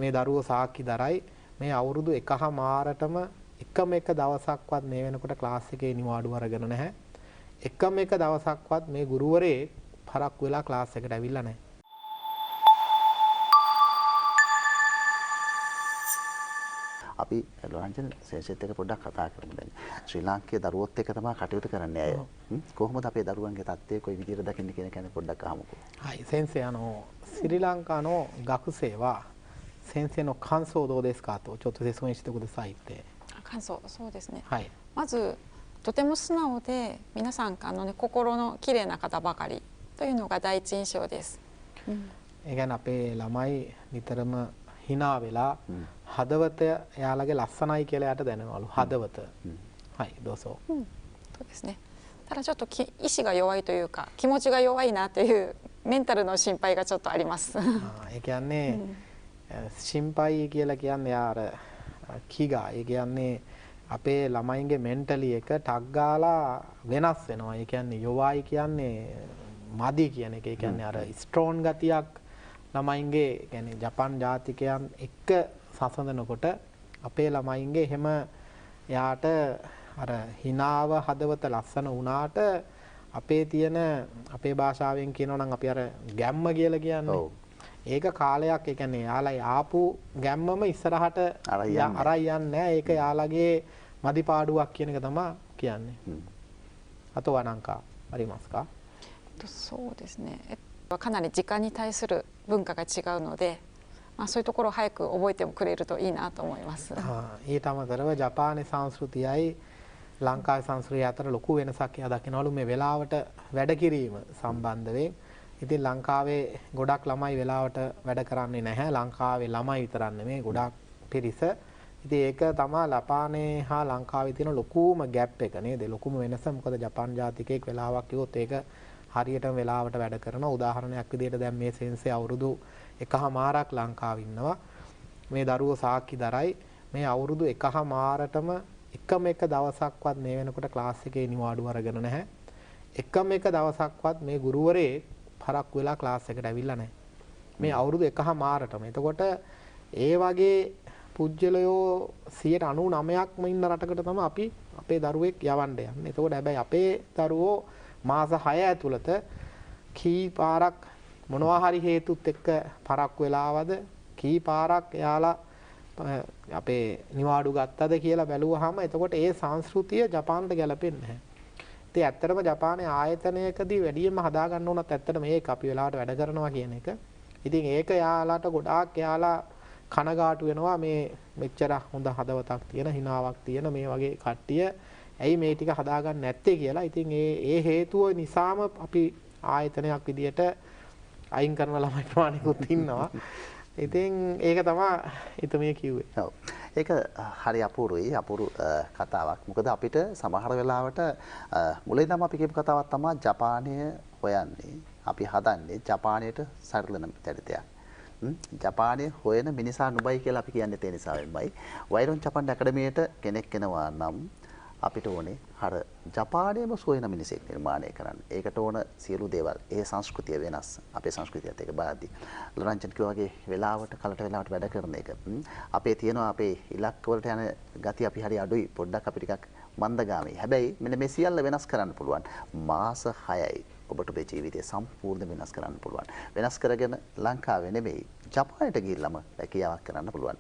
මේ දරුවෝ සාක්ෂි දරයි මේ අවුරුදු එකහමාරටම එකම එක දවසක්වත් මේ වෙනකොට ක්ලාස් එකේ නිවාඩු අරගෙන නැහැ. එකම එක දවසක්වත් මේ ගුරුවරේ පරක්කු වෙලා ක්ලාස් එකට ඇවිල්ලා නැහැ. අපි ලොරන්ජන් සෙන්සෙත් එක පොඩ්ඩක් කතා කරමු දැන්. ශ්‍රී ලාංකේය දරුවොත් එක්ක තමයි කටයුතු කරන්නේ අය. කොහොමද අපේ දරුවන්ගේ තත්ත්වය කොයි විදිහට දකින්නේ කියන කෙනෙක් පොඩ්ඩක් අහමුකෝ. はい、先生スリランカの学生は先生の感想どうですかとちょっと説明してくださいって。感想そうですね。はい。まずとても素直で皆さん心の綺麗な方ばかりというのが第一印象です。ඒ කියන්නේ අපේ ළමයි නිතරම hina වෙලා හදවත යාළගේ ලස්සනයි කියලා යට දැනනවලු හදවත. はい、どうぞ。そうですね。ただちょっと意志が弱いというか気持ちが弱いなというメンタルの心配がちょっとあります。ඒ කියන්නේ心配කියලා කියන්නේ යාර කීගා ඒ කියන්නේ අපේ ළමයින්ගේ මෙන්ටලි එක ටක් ගාලා වෙනස් වෙනවා. ඒ කියන්නේ යොවයි කියන්නේ මදි කියන එක. ඒ කියන්නේ අර ස්ට්‍රෝන් ගතියක් ළමයින්ගේ කියන්නේ ජපාන් ජාතිකයන් එක්ක සසඳනකොට අපේ ළමයින්ගේ එහෙම යාට අර හිනාව හදවත ලස්සන වුණාට අපේ තියෙන අපේ භාෂාවෙන් කියනවා නම් අපි අර ගැම්ම කියලා කියන්නේ. ඒක කාලයක් ඒ කියන්නේ යාලා ආපු ගැම්මම ඉස්සරහට අරයි යන්නේ නැහැ. ඒක යාලගේ මදිපාඩුවක් කියන එක තමයි කියන්නේ. あとはなんかありますか？そうですね。かなり時間に対する文化が違うので、そういうところを早く覚えてくれるといいなと思います。ඊට අමතරව ජපානයේ සංස්කෘතියයි ලංකාවේ සංස්කෘතිය අතර ලොකු වෙනසක් එයා දකිනවලු මේ වෙලාවට වැඩ කිරීම සම්බන්ධයෙන්. ඉතින් ලංකාවේ ගොඩක් ළමයි වෙලාවට වැඩ කරන්නේ නැහැ. ලංකාවේ ළමයි විතරක් නෙමෙයි ගොඩක් පිරිස. ඉතින් ඒක තමයි ජපානයේ හා ලංකාවේ තියෙන ලොකුම ગેප් එක නේද? ලොකුම වෙනස. මොකද ජපාන් ජාතිකයෙක් වෙලාවක් කිව්වොත් ඒක හරියටම වෙලාවට වැඩ කරනවා. උදාහරණයක් විදිහට දැන් මේ සෙන්සේ අවුරුදු එකහමාරක් ලංකාවේ ඉන්නවා. මේ දරුවෝ සාක්ෂි දරයි මේ අවුරුදු එකහමාරටම එකම එක දවසක්වත් මේ වෙනකොට ක්ලාස් එකේ නිවාඩු අරගෙන නැහැ. එකම එක දවසක්වත් මේ ගුරුවරේ පරක්කු වෙලා ක්ලාස් එකට ඇවිල්ලා නැහැ. මේ අවුරුදු එකහමාරටම. එතකොට ඒ වගේ පුජ්‍යලයෝ 99%ක්ම ඉන්න රටකට තමයි අපි අපේ දරුවෙක් යවන්න යන්නේ. එතකොට හැබැයි අපේ දරුවෝ මාස 6 ඇතුළත කී පාරක් මොනවා හරි හේතුත් එක්ක පරක්කු වෙලාවද කී පාරක් යාලා අපේ නිවාඩු ගත්තද කියලා බැලුවාම එතකොට ඒ සංස්කෘතිය ජපානට ගැලපෙන්නේ නැහැ. ඉතින් ඇත්තටම ජපානයේ ආයතනයකදී වැඩියෙන්ම හදා ගන්න උනත් ඇත්තටම මේක අපි වෙලාවට වැඩ කරනවා කියන එක. ඉතින් ඒක යාලාට ගොඩාක් යාලා කනගාටු වෙනවා මේ මෙච්චර හොඳ හදවතක් තියෙන හිනාවක් තියෙන මේ වගේ කට්ටිය ඇයි මේ ටික හදා ගන්න නැත්තේ කියලා. ඉතින් ඒ හේතුව නිසාම අපි ආයතනයක් විදියට අයින් කරන ළමයි ප්‍රමාණිකුත් ඉන්නවා. ඉතින් ඒක තමයි ඉතමේ කිව්වේ. ඔව්. ඒක හරි අපූරුයි අපූරු කතාවක්. මොකද අපිට සමහර වෙලාවට මුලින්ම අපි කියපු කතාවක් තමයි ජපානය හොයන්නේ. අපි හදන්නේ ජපානයට සරලන චරිතයක්. ජපානයේ හොයන මිනිසා නුඹයි කියලා අපි කියන්නේ ඒ නිසා වෙයි. වෛරොන් ජපාන් ඇකඩමියට කෙනෙක් එනවා නම් අපිට ඕනේ අර ජපානයේම සොයන මිනිසෙක් නිර්මාණය කරන්න. ඒකට ඕන සියලු දේවල් ඒ සංස්කෘතිය වෙනස්. අපේ සංස්කෘතියත් ඒක බාද්දි. ලොරන්ජන් කිව්වා වගේ වෙලාවට කලට වෙලාවට වැඩ කරන එක. අපේ තියෙනවා අපේ ඉලක්ක වලට යන ගති අපි හරි අඩුයි. පොඩ්ඩක් අපි ටිකක් මන්දගාමී. හැබැයි මෙන්න මේ සියල්ල වෙනස් කරන්න පුළුවන්. මාස 6යි ඔබට ඔබේ ජීවිතය සම්පූර්ණ වෙනස් කරන්න පුළුවන්. වෙනස් කරගෙන ලංකාවේ නෙමෙයි ජපානයට ගිහිල්ලාම රැකියාවක් කරන්න පුළුවන්.